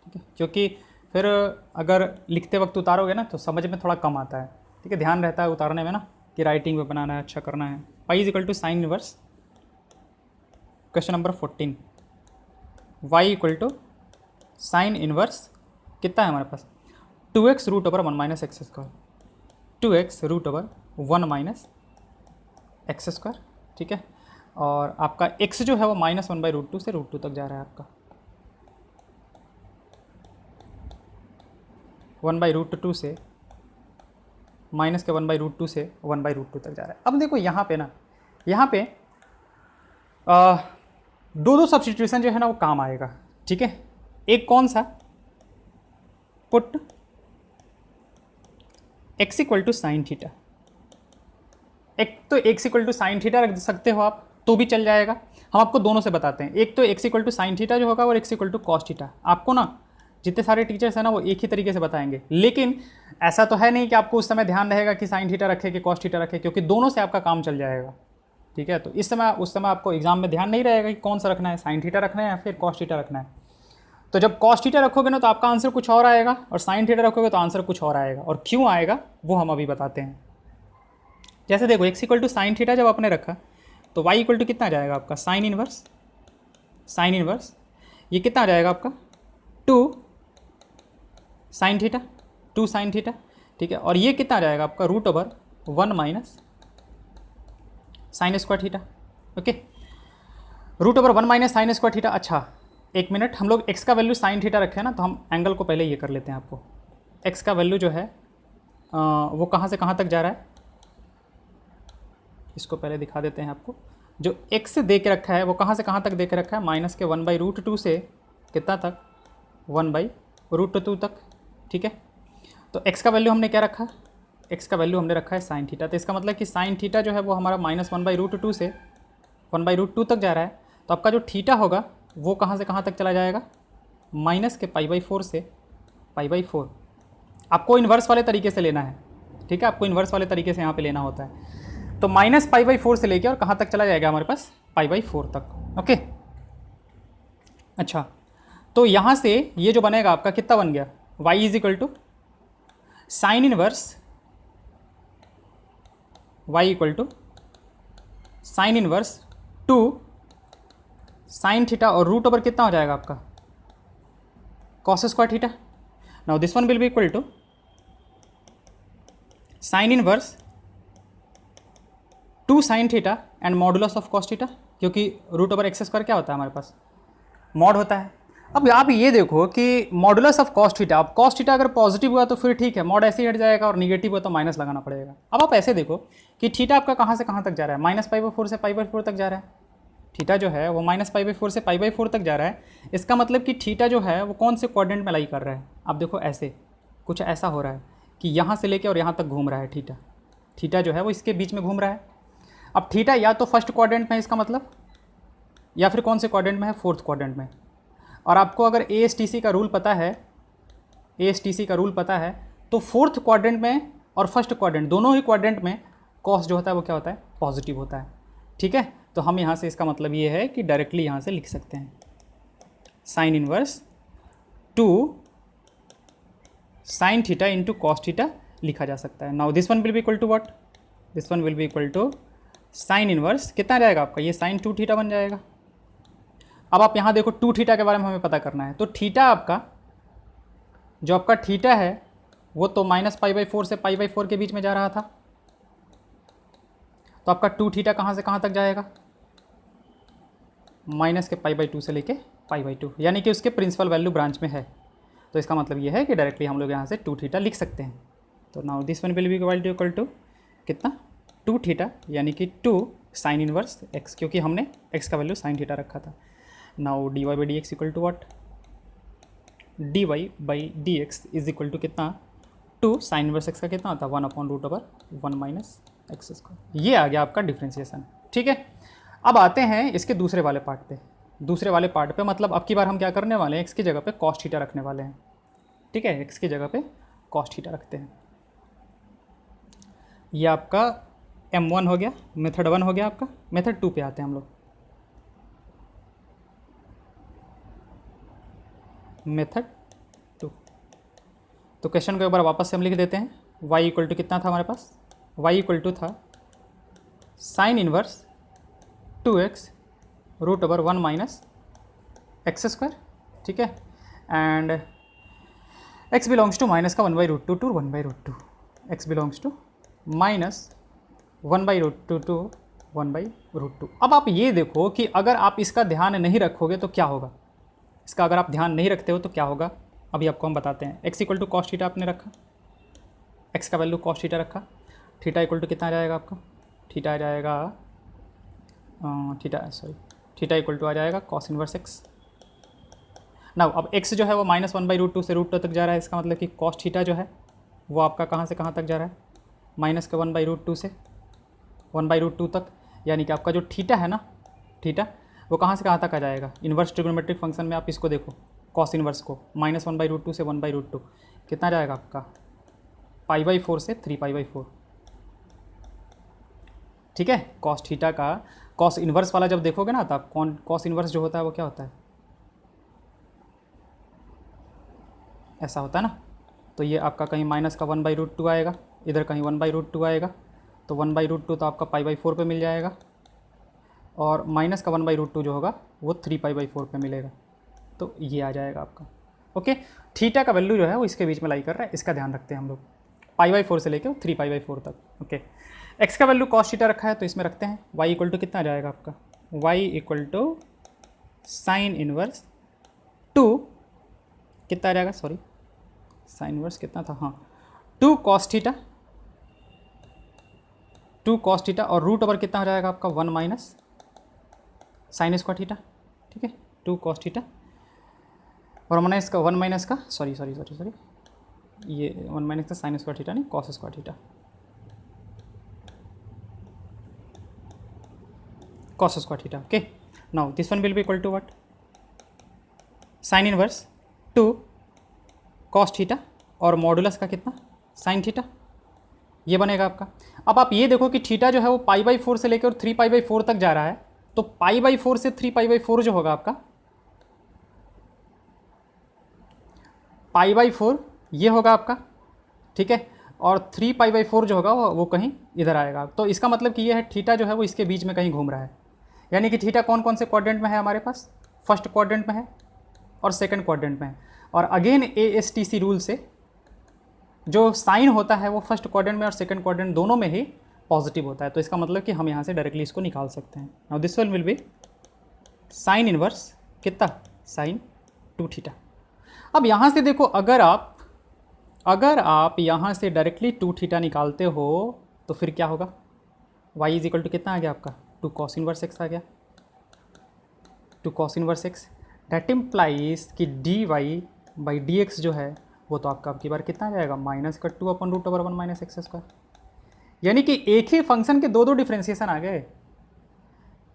ठीक है, क्योंकि फिर अगर लिखते वक्त उतारोगे ना तो समझ में थोड़ा कम आता है। ठीक है, ध्यान रहता है उतारने में ना कि राइटिंग में बनाना है, अच्छा करना है। Pi is equal to sine inverse, question number 14, y equal to sine inverse कितना है हमारे पास, 2x root over 1 minus x square, 2x root over 1 minus x square. ठीक है, और आपका x जो है वो -1/√2 से √2 तक जा रहा है आपका, 1/√2 से माइनस के 1/√2 से 1/√2 तक जा रहा है। अब देखो यहाँ पे ना, यहाँ पे दो सब्स्टिट्यूशन जो है ना वो काम आएगा। ठीक है, एक कौन सा, put x equal to sine theta, एक तो x equal to sine theta रख सकते हो आप तो भी चल जाएगा। हम आपको दोनों से बताते हैं, एक तो x equal to sine theta जो होगा और x equal to cos theta. आपको ना जितने सारे टीचर्स हैं ना वो एक ही तरीके से बताएंगे, लेकिन ऐसा तो है नहीं कि आपको उस समय ध्यान रहेगा कि साइन थीटा रखे कि कॉस थीटा रखे, क्योंकि दोनों से आपका काम चल जाएगा। ठीक है, तो इस समय उस समय आपको एग्जाम में ध्यान नहीं रहेगा कि कौन सा रखना है, साइन थीटा रखना है या फिर कॉस थीटा रखना है। तो जब कॉस थीटा रखोगे ना तो आपका आंसर कुछ और आएगा, और साइन थीटा रखोगे तो आंसर कुछ और आएगा। और क्यों आएगा वो हम अभी बताते हैं। जैसे देखो x equal to sine theta जब आपने रखा तो y इक्वल टू कितना आ जाएगा आपका साइन इनवर्स ये कितना आ जाएगा आपका 2 साइन थीटा, 2 साइन थीटा, ठीक है। और ये कितना आ जाएगा आपका root over 1 minus sine square theta, okay, root over 1 minus sine square theta. अच्छा एक मिनट, हम लोग x का वैल्यू साइन थीटा रखे हैं ना, तो हम एंगल को पहले ये कर लेते हैं। आपको x का वैल्यू जो है वो कहाँ से कहाँ तक जा रहा है, इसको पहले दिखा देते हैं आपको। जो x से दे के रखा है वो कहाँ से कहाँ तक दे के रखा है, माइनस के 1/√2 से कितना तक, 1/√2 तक, ठीक है। तो x का वैल्यू हमने क्या रखा, x का वैल्यू हमने रखा है साइन थीटा। तो इसका मतलब कि साइन थीटा जो है वो हमारा -1/√2 से 1/√2 तक जा रहा है। तो आपका जो थीटा होगा वो कहाँ से कहाँ तक चला जाएगा, माइनस के π/4 से π/4। आपको इन्वर्स वाले तरीके से लेना है, ठीक है, आपको इन्वर्स वाले तरीके से यहाँ पे लेना होता है। तो माइनस π/4 से लेके और कहाँ तक चला जाएगा हमारे पास, π/4 तक, ओके। अच्छा तो यहाँ से ये जो बनेगा आपका कितना बन गया, y is equal to sine inverse, y equal to sine inverse 2 sine theta और रूट ओवर कितना हो जाएगा आपका cos square theta. Now this one will be equal to sine inverse 2 sine theta and modulus of cos theta, क्योंकि रूट ओवर एक्स स्क्वायर क्या होता है हमारे पास, मॉड होता है। अब आप ये देखो कि मॉडुलस ऑफ कॉस थीटा, अब कॉस थीटा अगर पॉजिटिव हुआ तो फिर ठीक है, मॉड ऐसे ही हट जाएगा, और निगेटिव हुआ तो माइनस लगाना पड़ेगा। अब आप ऐसे देखो कि थीटा आपका कहाँ से कहाँ तक जा रहा है, -π/4 से π/4 तक जा रहा है। थीटा जो है वो -π/4 से π/4 तक जा रहा है। इसका मतलब कि थीटा जो है वो कौन से क्वाड्रेंट में लाई कर रहा है, आप देखो ऐसे कुछ ऐसा हो रहा है कि यहाँ से लेके और यहाँ तक घूम रहा है थीटा जो है वो इसके बीच में घूम रहा है। अब थीटा या तो फर्स्ट क्वाड्रेंट में इसका मतलब, या फिर कौन से क्वाड्रेंट में है, फोर्थ क्वाड्रेंट में। और आपको अगर ASTC का रूल पता है, ASTC का रूल पता है, तो फोर्थ क्वाड्रेंट में और फर्स्ट क्वाड्रेंट दोनों ही क्वाड्रेंट में कॉस जो होता है वो क्या होता है, पॉजिटिव होता है, ठीक है। तो हम यहाँ से इसका मतलब ये है कि डायरेक्टली यहाँ से लिख सकते हैं sine inverse 2 sine theta into cos theta लिखा जा सकता है। Now this one will be equal to what, this one will be equal to sine inverse कितना जाएगा आपका, ये साइन 2 थीटा बन जाएगा। अब आप यहाँ देखो 2 थीटा के बारे में हमें पता करना है। तो थीटा आपका जो आपका थीटा है वो तो -π/4 से π/4 के बीच में जा रहा था। तो आपका 2 थीटा कहाँ से कहाँ तक जाएगा, माइनस के π/2 से लेके π/2, यानी कि उसके प्रिंसिपल वैल्यू ब्रांच में है। तो इसका मतलब ये है कि डायरेक्टली हम लोग यहाँ से 2 थीटा लिख सकते हैं। तो now this one will be equal to कितना, 2 थीटा, यानी कि 2 साइन इनवर्स x, क्योंकि हमने x का वैल्यू साइन थीटा रखा था। Now dy/dx equal to what, dy/dx is equal to कितना, 2 साइन इनवर्स x का कितना होता है, 1/√1 माइनस एक्स स्क्वायर। ये आ गया आपका डिफ्रेंसिएशन, ठीक है। अब आते हैं इसके दूसरे वाले पार्ट पे। दूसरे वाले पार्ट पे मतलब अब की बार हम क्या करने वाले हैं, x की जगह पे कॉस थीटा रखने वाले हैं, ठीक है। x की जगह पे कॉस थीटा रखते हैं। ये आपका M1 हो गया, मेथड 1 हो गया आपका। मेथड 2 पे आते हैं हम लोग। मेथड 2, तो क्वेश्चन को एक बार वापस से हम लिख देते हैं। y इक्वल टू कितना था हमारे पास, y इक्वल टू था sine inverse 2x root over 1 minus x square, ठीक है। And x belongs to minus का 1/√2 to 1/√2, x belongs to minus 1/√2 to 1/√2। अब आप ये देखो कि अगर आप इसका ध्यान नहीं रखोगे तो क्या होगा, इसका अगर आप ध्यान नहीं रखते हो तो क्या होगा, अभी आपको हम बताते हैं। x equal to cos theta आपने रखा, x का वैल्यू कॉस थीटा रखा, थीटा इक्वल टू कितना आ जाएगा आपका, थीटा आ जाएगा थीटा इक्वल टू आ जाएगा कॉस इनवर्स x। नाउ अब x जो है वो -1/√2 से √2 तक जा रहा है। इसका मतलब कि कॉस थीटा जो है वो आपका कहाँ से कहाँ तक जा रहा है, माइनस के 1/√2 से 1/√2 तक, यानी कि आपका जो थीटा है ना, थीटा वो कहाँ से कहाँ तक आ जाएगा। इन्वर्स ट्रिग्नोमेट्रिक फंक्शन में आप इसको देखो, कॉस इन्वर्स को -1/√2 से 1/√2 कितना जाएगा आपका, π/4 से 3π/4, ठीक है। कॉस थीटा का कॉस इन्वर्स वाला जब देखोगे ना तो आप कॉस इन्वर्स जो होता है वो क्या होता है, ऐसा होता है ना। तो ये आपका कहीं माइनस का 1/√2 आएगा, इधर कहीं 1/√2 आएगा, तो 1/√2 तो आपका π/4 पे मिल जाएगा। और माइनस का 1/√2 जो होगा वो 3π/4 पे मिलेगा, तो ये आ जाएगा आपका। ओके, थीटा का वैल्यू जो है वो इसके बीच में लाई कर रहा है, इसका ध्यान रखते हैं हम लोग, π/4 से लेकर 3π/4 तक। ओके, एक्स का वैल्यू cos थीटा रखा है तो इसमें रखते हैं, y इक्वल टू कितना आ जाएगा आपका, y equal to sine inverse 2 कितना आ जाएगा, सॉरी साइन इनवर्स कितना था, हाँ 2 cos थीटा, 2 cos थीटा और रूट ओवर कितना हो जाएगा आपका 1 माइनस साइन स्क्वायर थीटा, ठीक है 2 cos थीटा और 1 माइनस का सॉरी ये 1 माइनस का साइन स्क्वायर थीटा नहीं cos square theta, cos square theta. Okay, now this one will be equal to what, sine inverse 2 cos theta और मॉडुलस का कितना साइन थीटा, ये बनेगा आपका। अब आप ये देखो कि थीटा जो है वो π/4 से लेकर 3π/4 तक जा रहा है, तो π/4 से 3π/4 जो होगा आपका π/4 ये होगा आपका, ठीक है, और 3π/4 जो होगा वो कहीं इधर आएगा। तो इसका मतलब कि ये है थीटा जो है वो इसके बीच में कहीं घूम रहा है, यानी कि थीटा कौन कौन से क्वाड्रेंट में है हमारे पास, फर्स्ट क्वाड्रेंट में है और सेकंड क्वाड्रेंट में है। और अगेन ASTC रूल से जो साइन होता है वो फर्स्ट क्वाड्रेंट में और सेकंड क्वाड्रेंट दोनों में ही पॉजिटिव होता है, तो इसका मतलब कि हम यहाँ से डायरेक्टली इसको निकाल सकते हैं। Now this one will B sign inverse कितना, साइन 2 थीटा। अब यहाँ से देखो, अगर आप यहाँ से डायरेक्टली 2 थीटा निकालते हो तो फिर क्या होगा, y इज इक्वल टू कितना आ गया आपका 2 cos इनवर्स x आ गया, 2 cos inverse x, that implies कि dy/dx जो है वो तो आपका आपकी बार कितना आ जाएगा माइनस का 2/√1 माइनस एक्स स्क्वायर, यानी कि एक ही फंक्शन के दो डिफ्रेंसिएशन आ गए।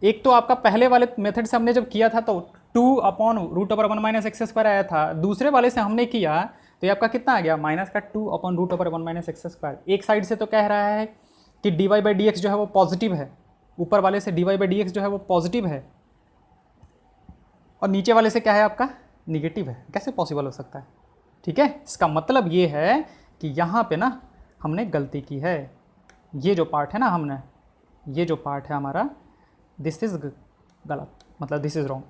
एक तो आपका पहले वाले मेथड से हमने जब किया था तो 2/√1 माइनस एक्स स्क्वायर आया था, दूसरे वाले से हमने किया तो ये आपका कितना आ गया माइनस का 2/√1 माइनस एक्स स्क्वायर। एक साइड से तो कह रहा है कि dy/dx जो है वो पॉजिटिव है, ऊपर वाले से dy/dx जो है वो पॉजिटिव है और नीचे वाले से क्या है आपका निगेटिव है, कैसे पॉसिबल हो सकता है, ठीक है। इसका मतलब ये है कि यहाँ पे ना हमने गलती की है, ये जो पार्ट है ना ये जो पार्ट है हमारा दिस इज़ गलत, मतलब दिस इज़ रॉन्ग,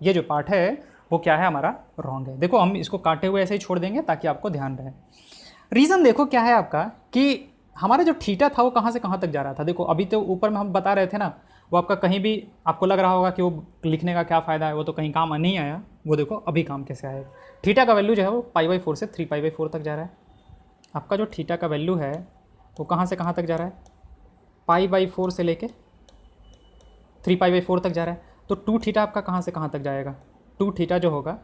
ये जो पार्ट है वो क्या है हमारा रॉन्ग है। देखो हम इसको काटे हुए ऐसे ही छोड़ देंगे ताकि आपको ध्यान रहे। रीज़न देखो क्या है आपका कि हमारा जो थीटा था वो कहाँ से कहाँ तक जा रहा था। देखो अभी तो ऊपर में हम बता रहे थे ना, वो आपका कहीं भी आपको लग रहा होगा कि वो लिखने का क्या फ़ायदा है, वो तो कहीं काम नहीं आया, वो देखो अभी काम कैसे आएगा। थीटा का वैल्यू जो है वो π/4 से 3π/4 तक जा रहा है। आपका जो थीटा का वैल्यू है वो कहाँ से कहाँ तक जा रहा है, π/4 से लेके 3π/4 तक जा रहा है। तो 2 थीटा आपका कहाँ से कहाँ तक जाएगा, 2 थीटा जो होगा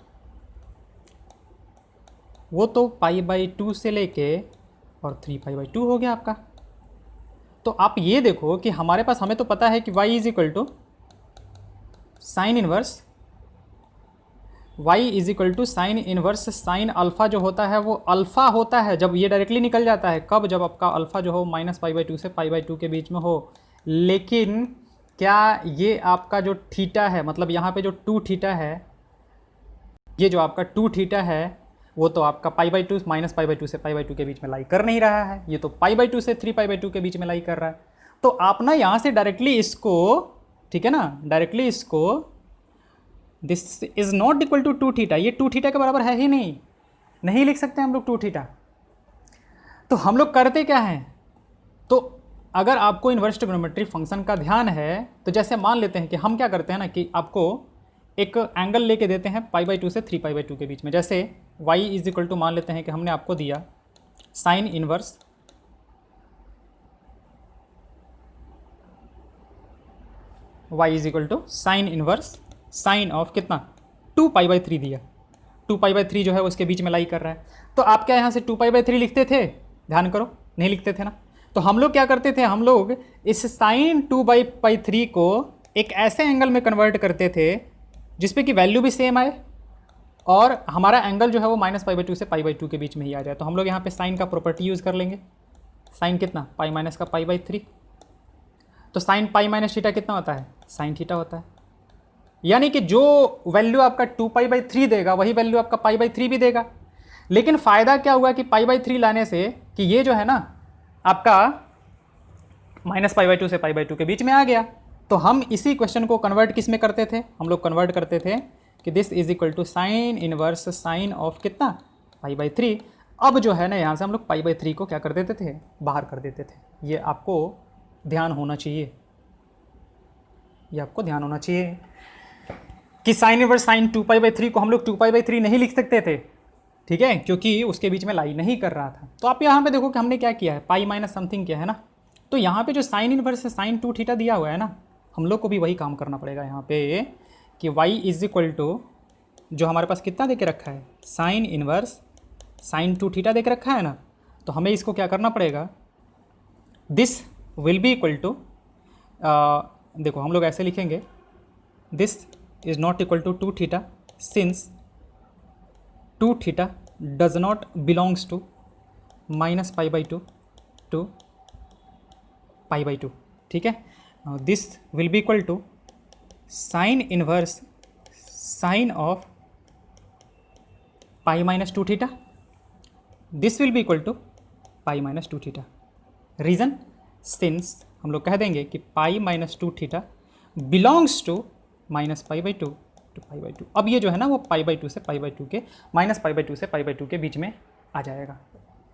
वो तो π/2 से लेके और 3π/2 हो गया आपका। तो आप ये देखो कि हमारे पास, हमें तो पता है कि y is equal to sine inverse sine alpha जो होता है वो अल्फ़ा होता है जब ये डायरेक्टली निकल जाता है, कब, जब आपका अल्फ़ा जो हो -π/2 से π/2 के बीच में हो। लेकिन क्या ये आपका जो थीटा है, मतलब यहाँ पे जो 2 थीटा है, ये जो आपका 2 थीटा है वो तो आपका π/2 -π/2 से π/2 के बीच में लाई कर नहीं रहा है, ये तो π/2 से 3π/2 के बीच में लाई कर रहा है। तो आप ना यहाँ से डायरेक्टली इसको, ठीक है ना, डायरेक्टली इसको this is not equal to 2 theta, ये 2 थीटा के बराबर है ही नहीं लिख सकते हम लोग 2 थीटा। तो हम लोग करते क्या हैं, तो अगर आपको इन्वर्स ट्रिग्नोमेट्री फंक्शन का ध्यान है तो जैसे मान लेते हैं कि हम क्या करते हैं ना कि आपको एक एंगल लेके देते हैं π/2 से 3π/2 के बीच में। जैसे y इज इक्वल टू मान लेते हैं कि हमने आपको दिया sine inverse y is equal to sine inverse sine of कितना 2π/3 दिया, 2π/3 जो है उसके बीच में लाई कर रहा है। तो आप क्या यहाँ से 2π/3 लिखते थे, ध्यान करो, नहीं लिखते थे ना। तो हम लोग क्या करते थे, हम लोग इस साइन 2/3 को एक ऐसे एंगल में कन्वर्ट करते थे जिसपे कि वैल्यू भी सेम आए और हमारा एंगल जो है वो -π/2 से π/2 के बीच में ही आ जाए। तो हम लोग यहाँ पे साइन का प्रॉपर्टी यूज़ कर लेंगे, साइन कितना π-π/3, तो साइन π-θ कितना होता है, साइन थीटा होता है। यानी कि जो वैल्यू आपका 2π/3 देगा वही वैल्यू आपका π/3 भी देगा। लेकिन फ़ायदा क्या हुआ कि π/3 लाने से कि ये जो है ना आपका -π/2 से π/2 के बीच में आ गया, तो हम इसी क्वेश्चन को कन्वर्ट किस में करते थे, हम लोग कन्वर्ट करते थे कि this is equal to sine inverse sine of कितना π/3। अब जो है ना यहाँ से हम लोग π/3 को क्या कर देते थे, बाहर कर देते थे। ये आपको ध्यान होना चाहिए, ये आपको ध्यान होना चाहिए कि साइन इनवर्स साइन 2π/3 को हम लोग 2π/3 नहीं लिख सकते थे, ठीक है, क्योंकि उसके बीच में लाई नहीं कर रहा था। तो आप यहाँ पे देखो कि हमने क्या किया है, पाई माइनस समथिंग किया है ना। तो यहाँ पे जो साइन इनवर्स है साइन 2θ दिया हुआ है ना, हम लोग को भी वही काम करना पड़ेगा यहाँ पे कि y इज इक्वल टू जो हमारे पास कितना दे के रखा है, साइन इनवर्स साइन 2θ दे के रखा है ना। तो हमें इसको क्या करना पड़ेगा, this will be equal to, देखो हम लोग ऐसे लिखेंगे, this is not equal to 2θ since 2θ does not belongs to -π/2 to π/2, ठीक है। This will be equal to sine inverse sine of π-2θ, this will be equal to π-2θ। Reason, since हम लोग कह देंगे कि π-2θ बिलोंग्स टू -π/2 टू π/2। अब ये जो है ना वो π/2 से π/2 के -π/2 से π/2 के बीच में आ जाएगा।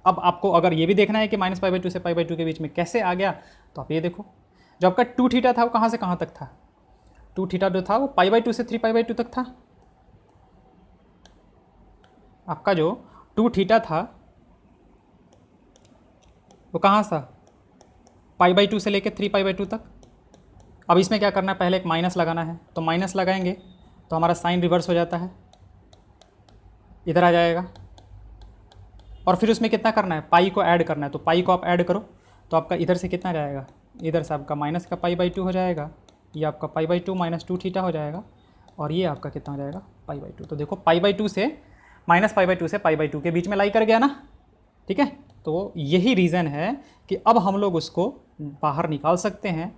अब आपको अगर ये भी देखना है कि -π/2 से π/2 के बीच में कैसे आ गया, तो आप ये देखो, जो आपका 2θ था वो कहाँ से कहाँ तक था, 2θ जो था वो π/2 से 3π/2 तक था। आपका जो 2θ था वो कहाँ था, π/2 से लेके 3π/2 तक। अब इसमें क्या करना है, पहले एक माइनस लगाना है, तो माइनस लगाएंगे तो हमारा साइन रिवर्स हो जाता है, इधर आ जाएगा। और फिर उसमें कितना करना है, पाई को ऐड करना है, तो पाई को आप ऐड करो तो आपका इधर से कितना जाएगा, इधर से आपका माइनस का π/2 हो जाएगा, ये आपका π/2 - 2θ हो जाएगा, और ये आपका कितना हो जाएगा π/2। तो देखो π/2 से -π/2 से π/2 के बीच में लाई कर गया ना, ठीक है। तो यही रीज़न है कि अब हम लोग उसको बाहर निकाल सकते हैं,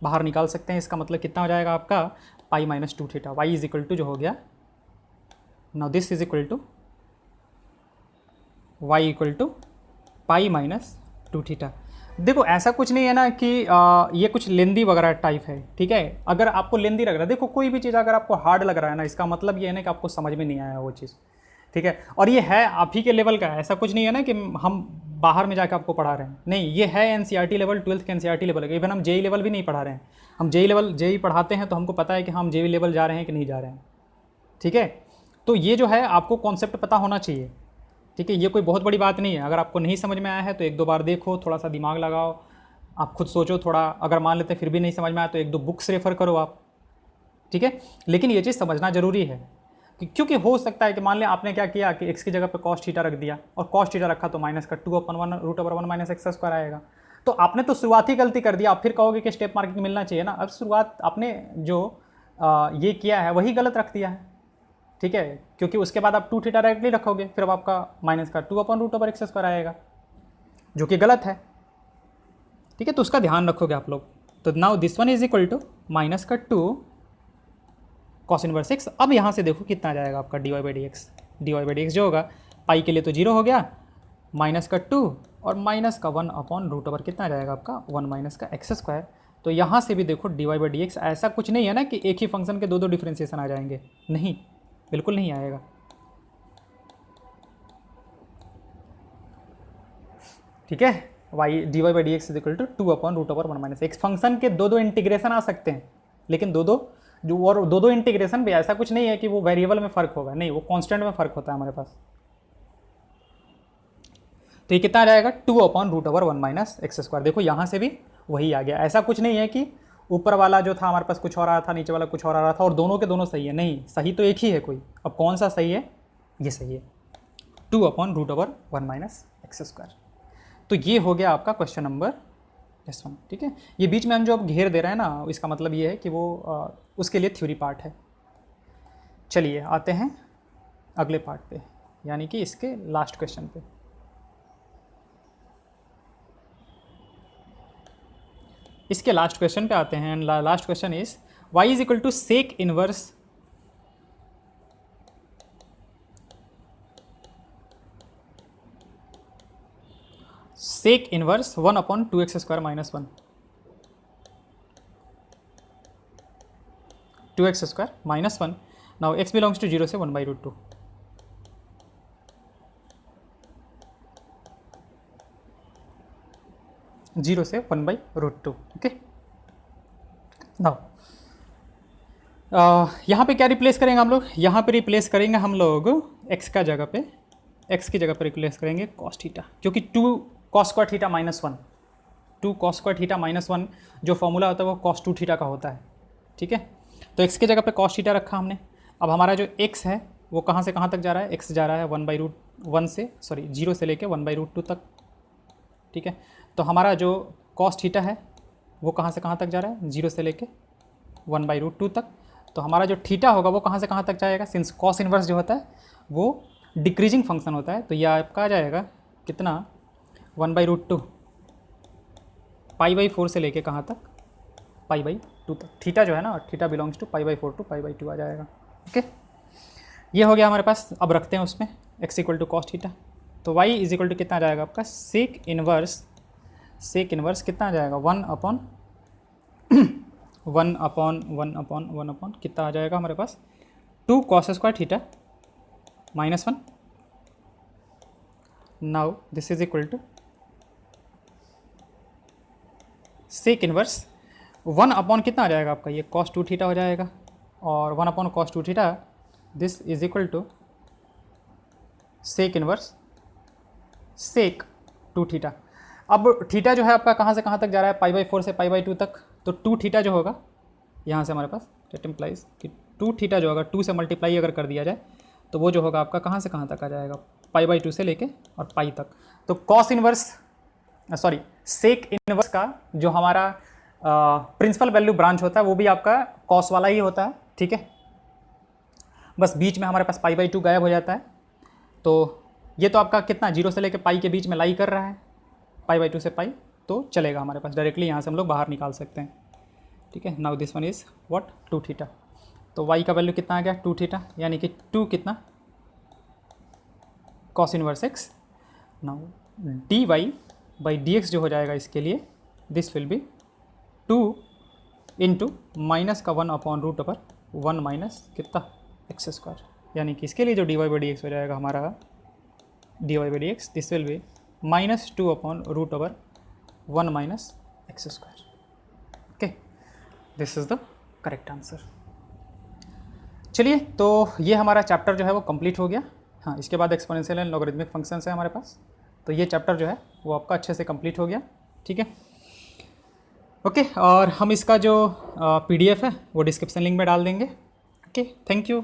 बाहर निकाल सकते हैं। इसका मतलब कितना हो जाएगा आपका π-2θ, y इज इक्वल टू जो हो गया, now this is equal to y equal to π-2θ। देखो ऐसा कुछ नहीं है ना कि ये कुछ लेंदी वगैरह टाइप है, ठीक है। अगर आपको लेंदी लग रहा है, देखो कोई भी चीज़ अगर आपको हार्ड लग रहा है ना, इसका मतलब ये है ना कि आपको समझ में नहीं आया वो चीज़, ठीक है। और ये है आप ही के लेवल का, ऐसा कुछ नहीं है ना कि हम बाहर में जाकर आपको पढ़ा रहे हैं, नहीं, ये है NCERT लेवल, 12th के NCERT लेवल है। इवन हम JEE लेवल भी नहीं पढ़ा रहे हैं, हम JEE पढ़ाते हैं तो हमको पता है कि हम JEE लेवल जा रहे हैं कि नहीं जा रहे हैं, ठीक है। तो ये जो है आपको कॉन्सेप्ट पता होना चाहिए, ठीक है। ये कोई बहुत बड़ी बात नहीं है। अगर आपको नहीं समझ में आया है तो 1-2 बार देखो, थोड़ा सा दिमाग लगाओ, आप खुद सोचो थोड़ा। अगर मान लेते फिर भी नहीं समझ में आया तो 1-2 बुक्स रेफ़र करो आप, ठीक है। लेकिन ये चीज़ समझना ज़रूरी है क्योंकि हो सकता है कि मान लें आपने क्या किया कि x की जगह पे cos थीटा रख दिया, और cos थीटा रखा तो माइनस का 2/1 - x² आएगा। तो आपने तो शुरुआत ही गलती कर दिया, आप फिर कहोगे कि स्टेप मार्किंग मिलना चाहिए ना। अब शुरुआत आपने जो ये किया है वही गलत रख दिया है, ठीक है, क्योंकि उसके बाद आप 2θ डायरेक्टली रखोगे, फिर अब आपका माइनस का 2/√x² आएगा, जो कि गलत है, ठीक है। तो उसका ध्यान रखोगे आप लोग। तो now this one is equal to minus का 2 cos इनवर्स x। अब यहाँ से देखो कितना आ जाएगा आपका dy/dx जो होगा, पाई के लिए तो 0 हो गया, माइनस का 2 और माइनस का 1/√, कितना आ जाएगा आपका 1 - का x²। तो यहाँ से भी देखो dy/dx, ऐसा कुछ नहीं है ना कि एक ही फंक्शन के दो डिफ्रेंसिएशन आ जाएंगे, नहीं, बिल्कुल नहीं आएगा, ठीक है। dy/dx इज इक्वल टू 2/√1 - एक फंक्शन के दो इंटीग्रेशन आ सकते हैं, लेकिन दो इंटीग्रेशन भी ऐसा कुछ नहीं है कि वो वेरिएबल में फ़र्क होगा, नहीं, वो कांस्टेंट में फ़र्क होता है हमारे पास। तो ये कितना आ जाएगा 2/√1 - x²। देखो यहाँ से भी वही आ गया, ऐसा कुछ नहीं है कि ऊपर वाला जो था हमारे पास कुछ और आ रहा था, नीचे वाला कुछ और आ रहा था, और दोनों के दोनों सही है, नहीं, सही तो एक ही है कोई। अब कौन सा सही है, ये सही है, 2/√1 - x²। तो ये हो गया आपका क्वेश्चन नंबर S1, ठीक है। ये बीच में हम जो अब घेर दे रहे हैं ना, इसका मतलब ये है कि वो उसके लिए थ्योरी पार्ट है। चलिए आते हैं अगले पार्ट पे, यानी कि इसके लास्ट क्वेश्चन पे। इसके लास्ट क्वेश्चन पे आते हैं। Last question is y is equal to sec inverse sec inverse 1/2x² - 1। 2x² -1. Now x belongs to 0 से 1/√2. जीरो से 1/√2. ओके. नाउ यहाँ पे क्या रिप्लेस करेंगे हम लोग? यहाँ पे रिप्लेस करेंगे हम लोग x का जगह पे, x की जगह पे रिप्लेस करेंगे cos थीटा, क्योंकि 2 cos square theta -1, 2 cos square theta -1 जो फॉर्मूला होता है वो cos 2 थीटा का होता है. ठीक है, तो x की जगह पे cos थीटा रखा हमने. अब हमारा जो x है वो कहाँ से कहाँ तक जा रहा है? x जा रहा है 1/√1 से, सॉरी 0 से लेके 1/√2 तक. ठीक है, तो हमारा जो cos थीटा है वो कहाँ से कहाँ तक जा रहा है? 0 से लेके 1/√2 तक. तो हमारा जो थीटा होगा वो कहाँ से कहाँ तक जाएगा? सिंस cos इनवर्स जो होता है वो डिक्रीजिंग फंक्शन होता है, तो यह आपका आ जाएगा कितना? 1/√2 π/4 से लेके कहाँ तक? π/2 तक. थीटा जो है ना, थीटा बिलोंग्स टू π/4 टू π/2 आ जाएगा. ओके, ये हो गया हमारे पास. अब रखते हैं उसमें x equal to cos theta. तो y इज इक्वल टू कितना आ जाएगा आपका? सेक इनवर्स कितना आ जाएगा? 1/1 कितना आ जाएगा हमारे पास? 2 cos square theta -1. Now this is equal to sec inverse 1 कितना आ जाएगा आपका? ये cos 2 थीटा हो जाएगा, और 1/cos 2 theta this is equal to sec inverse sec 2 theta. अब थीटा जो है आपका कहाँ से कहाँ तक जा रहा है? π/4 से π/2 तक. तो 2 थीटा जो होगा यहाँ से हमारे पास डेट इम्प्लाइज कि 2 थीटा जो होगा 2 से मल्टीप्लाई अगर कर दिया जाए तो वो जो होगा आपका कहाँ से कहाँ तक आ जाएगा? π/2 से लेके और पाई तक. तो कॉस इनवर्स सेक इनवर्स का जो हमारा प्रिंसिपल वैल्यू ब्रांच होता है वो भी आपका कॉस वाला ही होता है. ठीक है, बस बीच में हमारे पास π/2 गायब हो जाता है. तो ये तो आपका कितना 0 से लेके पाई के बीच में लाई कर रहा है, π/2 से पाई, तो चलेगा हमारे पास. डायरेक्टली यहाँ से हम लोग बाहर निकाल सकते हैं. ठीक है, now this one is what? 2 theta. तो y का वैल्यू कितना आ गया? 2 थीटा, यानी कि 2 कितना? cos inverse x. Now dy/dx जो हो जाएगा इसके लिए, this will B 2 into minus का 1/√1 माइनस कितना? x². यानी कि इसके लिए जो dy/dx हो जाएगा हमारा dy/dx, this will B -2/√1 minus x². Okay, this is the correct answer. चलिए, तो ये हमारा चैप्टर जो है वो कंप्लीट हो गया. हाँ, इसके बाद एक्सपोनेंशियल एंड लॉगरिथमिक फंक्शंस है हमारे पास. तो ये चैप्टर जो है वो आपका अच्छे से कंप्लीट हो गया. ठीक है, ओके. और हम इसका जो PDF है वो डिस्क्रिप्शन लिंक में डाल देंगे. Okay, thank you.